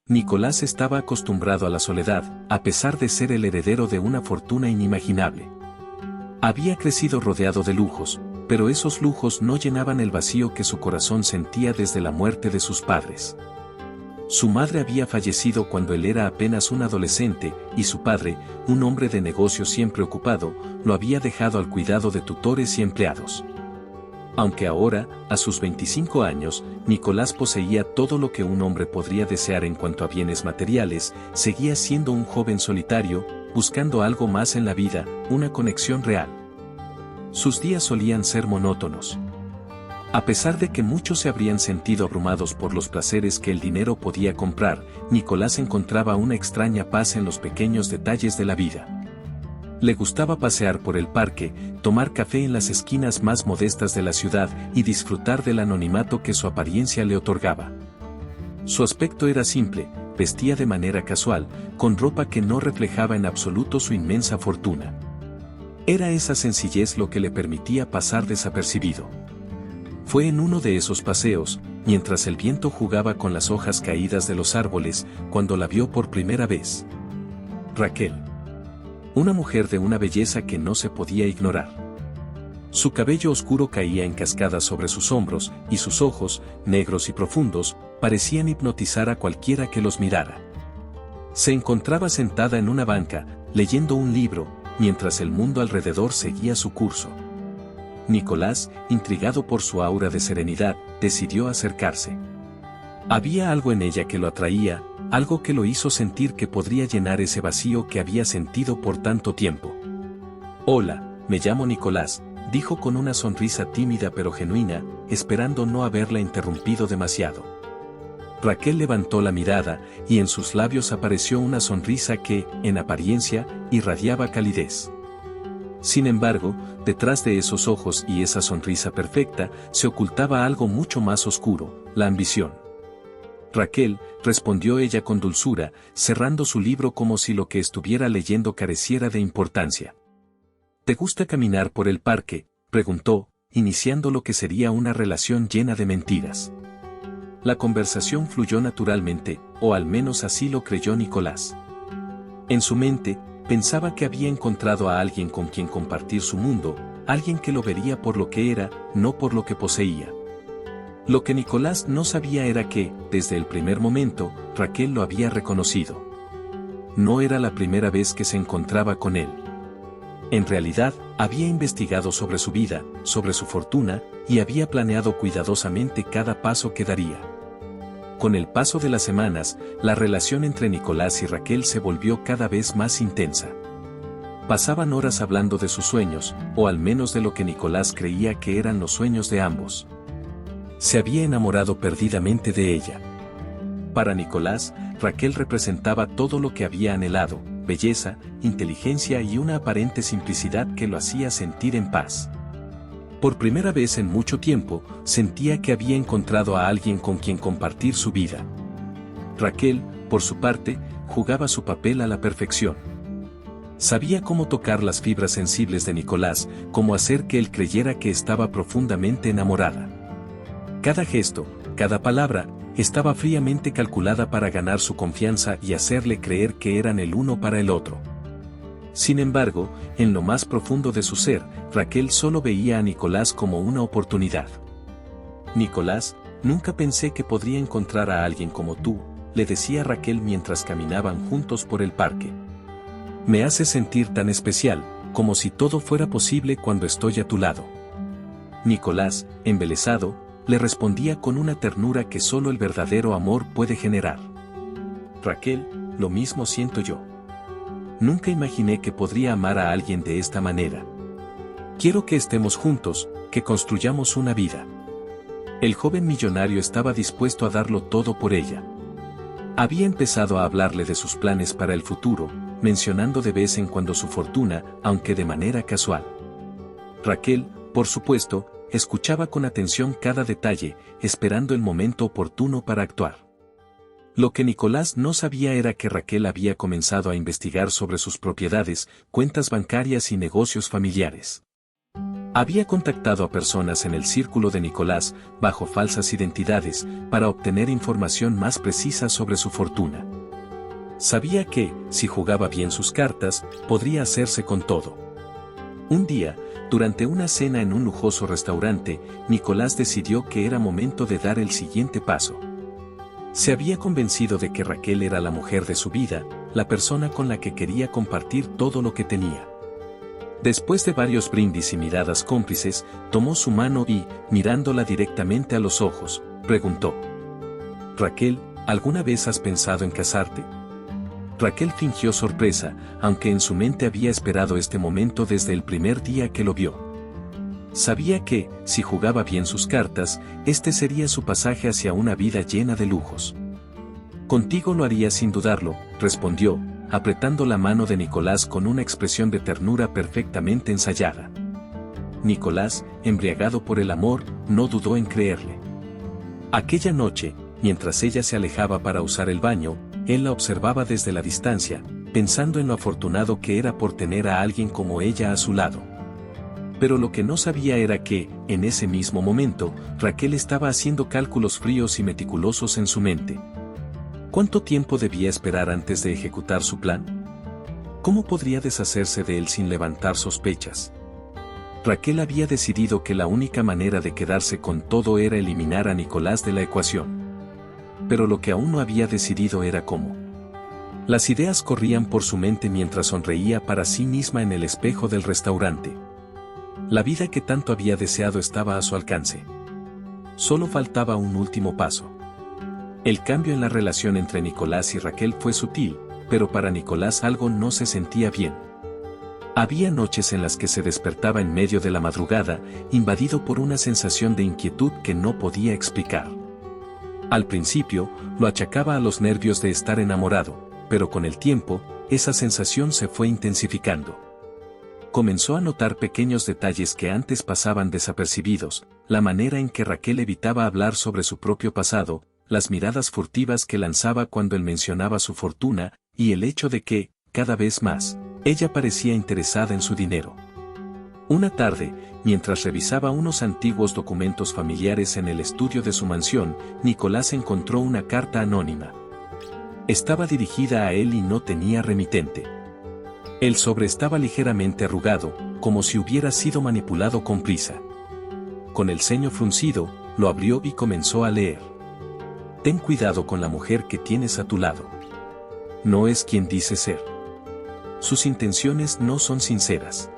Nicolás estaba acostumbrado a la soledad, a pesar de ser el heredero de una fortuna inimaginable. Había crecido rodeado de lujos, pero esos lujos no llenaban el vacío que su corazón sentía desde la muerte de sus padres. Su madre había fallecido cuando él era apenas un adolescente, y su padre, un hombre de negocios siempre ocupado, lo había dejado al cuidado de tutores y empleados. Aunque ahora, a sus 25 años, Nicolás poseía todo lo que un hombre podría desear en cuanto a bienes materiales, seguía siendo un joven solitario, buscando algo más en la vida, una conexión real. Sus días solían ser monótonos. A pesar de que muchos se habrían sentido abrumados por los placeres que el dinero podía comprar, Nicolás encontraba una extraña paz en los pequeños detalles de la vida. Le gustaba pasear por el parque, tomar café en las esquinas más modestas de la ciudad y disfrutar del anonimato que su apariencia le otorgaba. Su aspecto era simple, vestía de manera casual, con ropa que no reflejaba en absoluto su inmensa fortuna. Era esa sencillez lo que le permitía pasar desapercibido. Fue en uno de esos paseos, mientras el viento jugaba con las hojas caídas de los árboles, cuando la vio por primera vez. Raquel. Una mujer de una belleza que no se podía ignorar. Su cabello oscuro caía en cascadas sobre sus hombros, y sus ojos, negros y profundos, parecían hipnotizar a cualquiera que los mirara. Se encontraba sentada en una banca, leyendo un libro, mientras el mundo alrededor seguía su curso. Nicolás, intrigado por su aura de serenidad, decidió acercarse. Había algo en ella que lo atraía, algo que lo hizo sentir que podría llenar ese vacío que había sentido por tanto tiempo. «Hola, me llamo Nicolás», dijo con una sonrisa tímida pero genuina, esperando no haberla interrumpido demasiado. Raquel levantó la mirada, y en sus labios apareció una sonrisa que, en apariencia, irradiaba calidez. Sin embargo, detrás de esos ojos y esa sonrisa perfecta, se ocultaba algo mucho más oscuro, la ambición. «Raquel», respondió ella con dulzura, cerrando su libro como si lo que estuviera leyendo careciera de importancia. «¿Te gusta caminar por el parque?», preguntó, iniciando lo que sería una relación llena de mentiras. La conversación fluyó naturalmente, o al menos así lo creyó Nicolás. En su mente, pensaba que había encontrado a alguien con quien compartir su mundo, alguien que lo vería por lo que era, no por lo que poseía. Lo que Nicolás no sabía era que, desde el primer momento, Raquel lo había reconocido. No era la primera vez que se encontraba con él. En realidad, había investigado sobre su vida, sobre su fortuna, y había planeado cuidadosamente cada paso que daría. Con el paso de las semanas, la relación entre Nicolás y Raquel se volvió cada vez más intensa. Pasaban horas hablando de sus sueños, o al menos de lo que Nicolás creía que eran los sueños de ambos. Se había enamorado perdidamente de ella. Para Nicolás, Raquel representaba todo lo que había anhelado: belleza, inteligencia y una aparente simplicidad que lo hacía sentir en paz. Por primera vez en mucho tiempo, sentía que había encontrado a alguien con quien compartir su vida. Raquel, por su parte, jugaba su papel a la perfección. Sabía cómo tocar las fibras sensibles de Nicolás, cómo hacer que él creyera que estaba profundamente enamorada. Cada gesto, cada palabra, estaba fríamente calculada para ganar su confianza y hacerle creer que eran el uno para el otro. Sin embargo, en lo más profundo de su ser, Raquel solo veía a Nicolás como una oportunidad. «Nicolás, nunca pensé que podría encontrar a alguien como tú», le decía Raquel mientras caminaban juntos por el parque. «Me hace sentir tan especial, como si todo fuera posible cuando estoy a tu lado». Nicolás, embelesado, le respondía con una ternura que solo el verdadero amor puede generar. «Raquel, lo mismo siento yo. Nunca imaginé que podría amar a alguien de esta manera. Quiero que estemos juntos, que construyamos una vida». El joven millonario estaba dispuesto a darlo todo por ella. Había empezado a hablarle de sus planes para el futuro, mencionando de vez en cuando su fortuna, aunque de manera casual. Raquel, por supuesto, escuchaba con atención cada detalle, esperando el momento oportuno para actuar. Lo que Nicolás no sabía era que Raquel había comenzado a investigar sobre sus propiedades, cuentas bancarias y negocios familiares. Había contactado a personas en el círculo de Nicolás, bajo falsas identidades, para obtener información más precisa sobre su fortuna. Sabía que, si jugaba bien sus cartas, podría hacerse con todo. Un día, durante una cena en un lujoso restaurante, Nicolás decidió que era momento de dar el siguiente paso. Se había convencido de que Raquel era la mujer de su vida, la persona con la que quería compartir todo lo que tenía. Después de varios brindis y miradas cómplices, tomó su mano y, mirándola directamente a los ojos, preguntó: «Raquel, ¿alguna vez has pensado en casarte?». Raquel fingió sorpresa, aunque en su mente había esperado este momento desde el primer día que lo vio. Sabía que, si jugaba bien sus cartas, este sería su pasaje hacia una vida llena de lujos. «Contigo lo haría sin dudarlo», respondió, apretando la mano de Nicolás con una expresión de ternura perfectamente ensayada. Nicolás, embriagado por el amor, no dudó en creerle. Aquella noche, mientras ella se alejaba para usar el baño, él la observaba desde la distancia, pensando en lo afortunado que era por tener a alguien como ella a su lado. Pero lo que no sabía era que, en ese mismo momento, Raquel estaba haciendo cálculos fríos y meticulosos en su mente. ¿Cuánto tiempo debía esperar antes de ejecutar su plan? ¿Cómo podría deshacerse de él sin levantar sospechas? Raquel había decidido que la única manera de quedarse con todo era eliminar a Nicolás de la ecuación. Pero lo que aún no había decidido era cómo. Las ideas corrían por su mente mientras sonreía para sí misma en el espejo del restaurante. La vida que tanto había deseado estaba a su alcance. Solo faltaba un último paso. El cambio en la relación entre Nicolás y Raquel fue sutil, pero para Nicolás algo no se sentía bien. Había noches en las que se despertaba en medio de la madrugada, invadido por una sensación de inquietud que no podía explicar. Al principio, lo achacaba a los nervios de estar enamorado, pero con el tiempo, esa sensación se fue intensificando. Comenzó a notar pequeños detalles que antes pasaban desapercibidos, la manera en que Raquel evitaba hablar sobre su propio pasado, las miradas furtivas que lanzaba cuando él mencionaba su fortuna, y el hecho de que, cada vez más, ella parecía interesada en su dinero. Una tarde, mientras revisaba unos antiguos documentos familiares en el estudio de su mansión, Nicolás encontró una carta anónima. Estaba dirigida a él y no tenía remitente. El sobre estaba ligeramente arrugado, como si hubiera sido manipulado con prisa. Con el ceño fruncido, lo abrió y comenzó a leer. Ten cuidado con la mujer que tienes a tu lado. No es quien dice ser. Sus intenciones no son sinceras.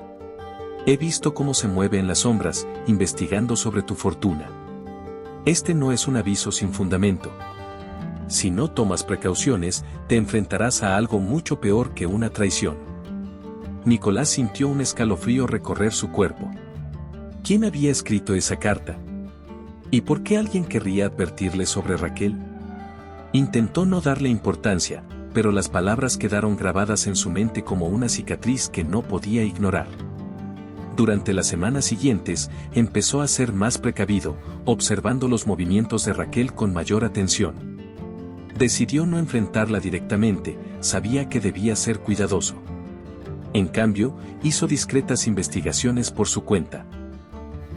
He visto cómo se mueve en las sombras, investigando sobre tu fortuna. Este no es un aviso sin fundamento. Si no tomas precauciones, te enfrentarás a algo mucho peor que una traición. Nicolás sintió un escalofrío recorrer su cuerpo. ¿Quién había escrito esa carta? ¿Y por qué alguien querría advertirle sobre Raquel? Intentó no darle importancia, pero las palabras quedaron grabadas en su mente como una cicatriz que no podía ignorar. Durante las semanas siguientes, empezó a ser más precavido, observando los movimientos de Raquel con mayor atención. Decidió no enfrentarla directamente, sabía que debía ser cuidadoso. En cambio, hizo discretas investigaciones por su cuenta.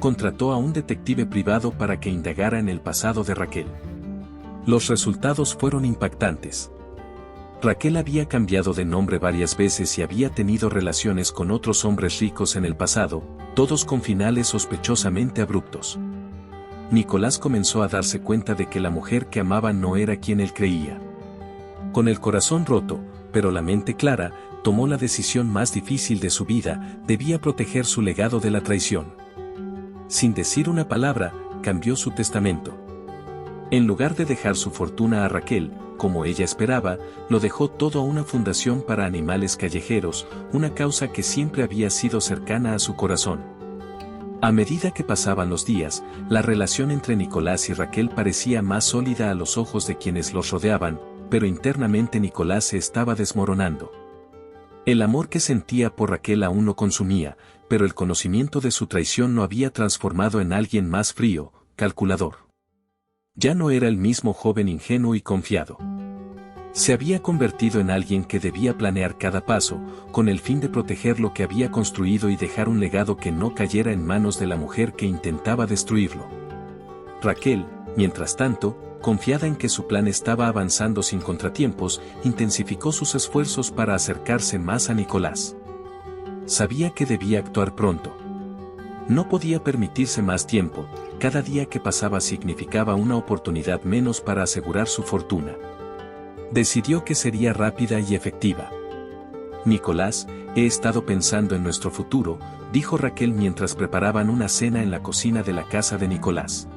Contrató a un detective privado para que indagara en el pasado de Raquel. Los resultados fueron impactantes. Raquel había cambiado de nombre varias veces y había tenido relaciones con otros hombres ricos en el pasado, todos con finales sospechosamente abruptos. Nicolás comenzó a darse cuenta de que la mujer que amaba no era quien él creía. Con el corazón roto, pero la mente clara, tomó la decisión más difícil de su vida: debía proteger su legado de la traición. Sin decir una palabra, cambió su testamento. En lugar de dejar su fortuna a Raquel, como ella esperaba, lo dejó todo a una fundación para animales callejeros, una causa que siempre había sido cercana a su corazón. A medida que pasaban los días, la relación entre Nicolás y Raquel parecía más sólida a los ojos de quienes los rodeaban, pero internamente Nicolás se estaba desmoronando. El amor que sentía por Raquel aún lo consumía, pero el conocimiento de su traición lo había transformado en alguien más frío, calculador. Ya no era el mismo joven ingenuo y confiado. Se había convertido en alguien que debía planear cada paso, con el fin de proteger lo que había construido y dejar un legado que no cayera en manos de la mujer que intentaba destruirlo. Raquel, mientras tanto, confiada en que su plan estaba avanzando sin contratiempos, intensificó sus esfuerzos para acercarse más a Nicolás. Sabía que debía actuar pronto. No podía permitirse más tiempo, cada día que pasaba significaba una oportunidad menos para asegurar su fortuna. Decidió que sería rápida y efectiva. Nicolás, he estado pensando en nuestro futuro, dijo Raquel mientras preparaban una cena en la cocina de la casa de Nicolás.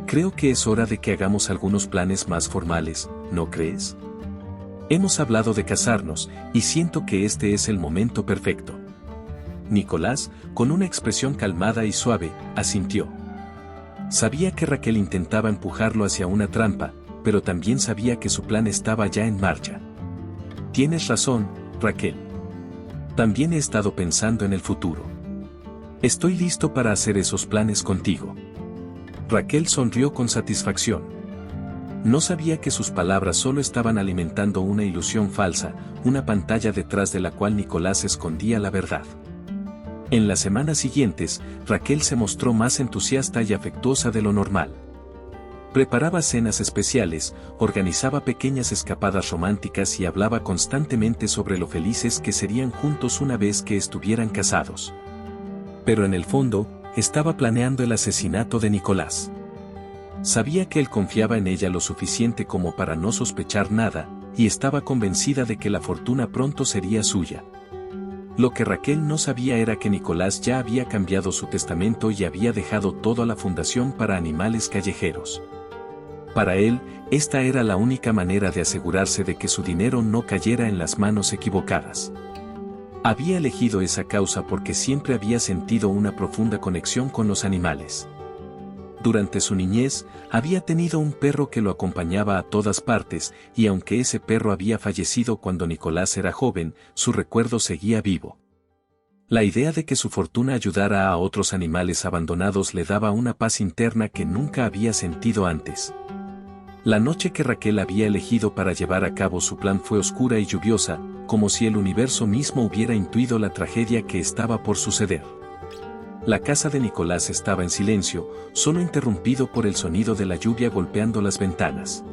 Creo que es hora de que hagamos algunos planes más formales, ¿no crees? Hemos hablado de casarnos, y siento que este es el momento perfecto. Nicolás, con una expresión calmada y suave, asintió. Sabía que Raquel intentaba empujarlo hacia una trampa, pero también sabía que su plan estaba ya en marcha. Tienes razón, Raquel. También he estado pensando en el futuro. Estoy listo para hacer esos planes contigo. Raquel sonrió con satisfacción. No sabía que sus palabras solo estaban alimentando una ilusión falsa, una pantalla detrás de la cual Nicolás escondía la verdad. En las semanas siguientes, Raquel se mostró más entusiasta y afectuosa de lo normal. Preparaba cenas especiales, organizaba pequeñas escapadas románticas y hablaba constantemente sobre lo felices que serían juntos una vez que estuvieran casados. Pero en el fondo, estaba planeando el asesinato de Nicolás. Sabía que él confiaba en ella lo suficiente como para no sospechar nada, y estaba convencida de que la fortuna pronto sería suya. Lo que Raquel no sabía era que Nicolás ya había cambiado su testamento y había dejado todo a la Fundación para Animales Callejeros. Para él, esta era la única manera de asegurarse de que su dinero no cayera en las manos equivocadas. Había elegido esa causa porque siempre había sentido una profunda conexión con los animales. Durante su niñez, había tenido un perro que lo acompañaba a todas partes, y aunque ese perro había fallecido cuando Nicolás era joven, su recuerdo seguía vivo. La idea de que su fortuna ayudara a otros animales abandonados le daba una paz interna que nunca había sentido antes. La noche que Raquel había elegido para llevar a cabo su plan fue oscura y lluviosa, como si el universo mismo hubiera intuido la tragedia que estaba por suceder. La casa de Nicolás estaba en silencio, solo interrumpido por el sonido de la lluvia golpeando las ventanas.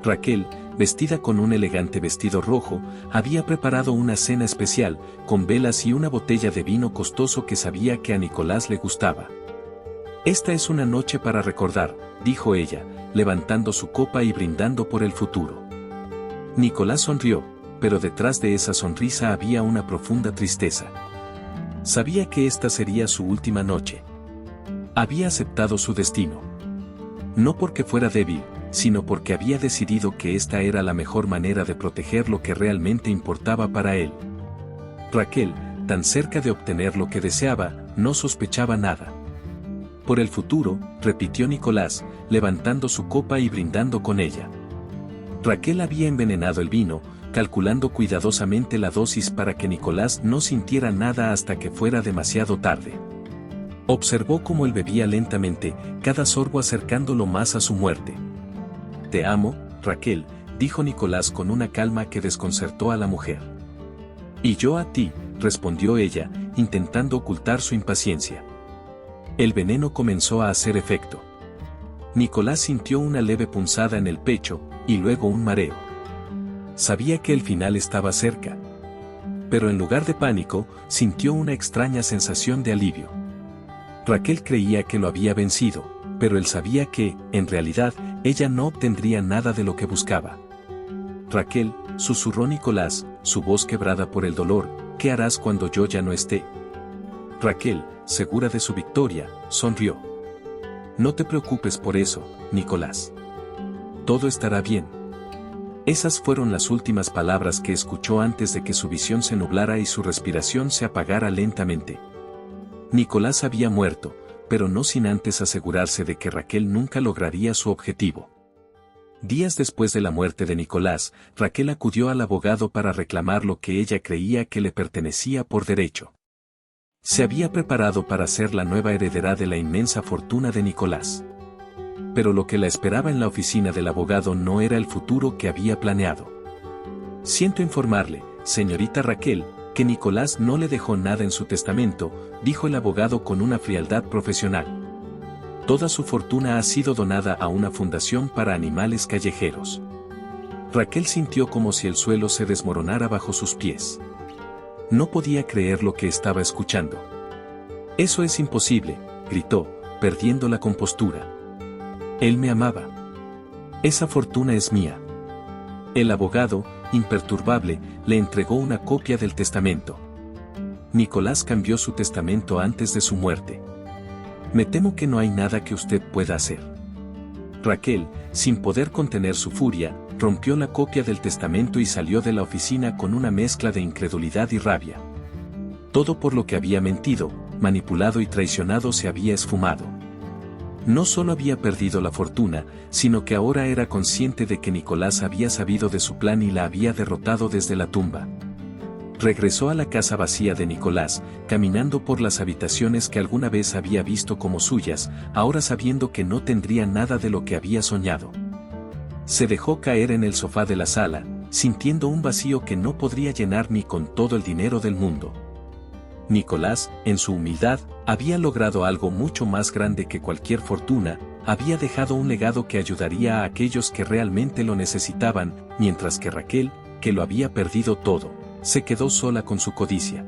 Raquel, vestida con un elegante vestido rojo, había preparado una cena especial, con velas y una botella de vino costoso que sabía que a Nicolás le gustaba. Esta es una noche para recordar, dijo ella, levantando su copa y brindando por el futuro. Nicolás sonrió, pero detrás de esa sonrisa había una profunda tristeza. Sabía que esta sería su última noche. Había aceptado su destino. No porque fuera débil, sino porque había decidido que esta era la mejor manera de proteger lo que realmente importaba para él. Raquel, tan cerca de obtener lo que deseaba, no sospechaba nada. Por el futuro, repitió Nicolás, levantando su copa y brindando con ella. Raquel había envenenado el vino, calculando cuidadosamente la dosis para que Nicolás no sintiera nada hasta que fuera demasiado tarde. Observó cómo él bebía lentamente, cada sorbo acercándolo más a su muerte. Te amo, Raquel, dijo Nicolás con una calma que desconcertó a la mujer. Y yo a ti, respondió ella, intentando ocultar su impaciencia. El veneno comenzó a hacer efecto. Nicolás sintió una leve punzada en el pecho, y luego un mareo. Sabía que el final estaba cerca. Pero en lugar de pánico, sintió una extraña sensación de alivio. Raquel creía que lo había vencido, pero él sabía que, en realidad, ella no obtendría nada de lo que buscaba. Raquel, susurró Nicolás, su voz quebrada por el dolor, ¿qué harás cuando yo ya no esté? Raquel, segura de su victoria, sonrió. No te preocupes por eso, Nicolás. Todo estará bien. Esas fueron las últimas palabras que escuchó antes de que su visión se nublara y su respiración se apagara lentamente. Nicolás había muerto, pero no sin antes asegurarse de que Raquel nunca lograría su objetivo. Días después de la muerte de Nicolás, Raquel acudió al abogado para reclamar lo que ella creía que le pertenecía por derecho. Se había preparado para ser la nueva heredera de la inmensa fortuna de Nicolás. pero lo que la esperaba en la oficina del abogado no era el futuro que había planeado. Siento informarle, señorita Raquel, que Nicolás no le dejó nada en su testamento, dijo el abogado con una frialdad profesional. Toda su fortuna ha sido donada a una fundación para animales callejeros. Raquel sintió como si el suelo se desmoronara bajo sus pies. No podía creer lo que estaba escuchando. Eso es imposible, gritó, perdiendo la compostura. Él me amaba. Esa fortuna es mía. El abogado, imperturbable, le entregó una copia del testamento. Nicolás cambió su testamento antes de su muerte. Me temo que no hay nada que usted pueda hacer. Raquel, sin poder contener su furia, rompió la copia del testamento y salió de la oficina con una mezcla de incredulidad y rabia. Todo por lo que había mentido, manipulado y traicionado se había esfumado. No solo había perdido la fortuna, sino que ahora era consciente de que Nicolás había sabido de su plan y la había derrotado desde la tumba. Regresó a la casa vacía de Nicolás, caminando por las habitaciones que alguna vez había visto como suyas, ahora sabiendo que no tendría nada de lo que había soñado. Se dejó caer en el sofá de la sala, sintiendo un vacío que no podría llenar ni con todo el dinero del mundo. Nicolás, en su humildad, había logrado algo mucho más grande que cualquier fortuna, había dejado un legado que ayudaría a aquellos que realmente lo necesitaban, mientras que Raquel, que lo había perdido todo, se quedó sola con su codicia.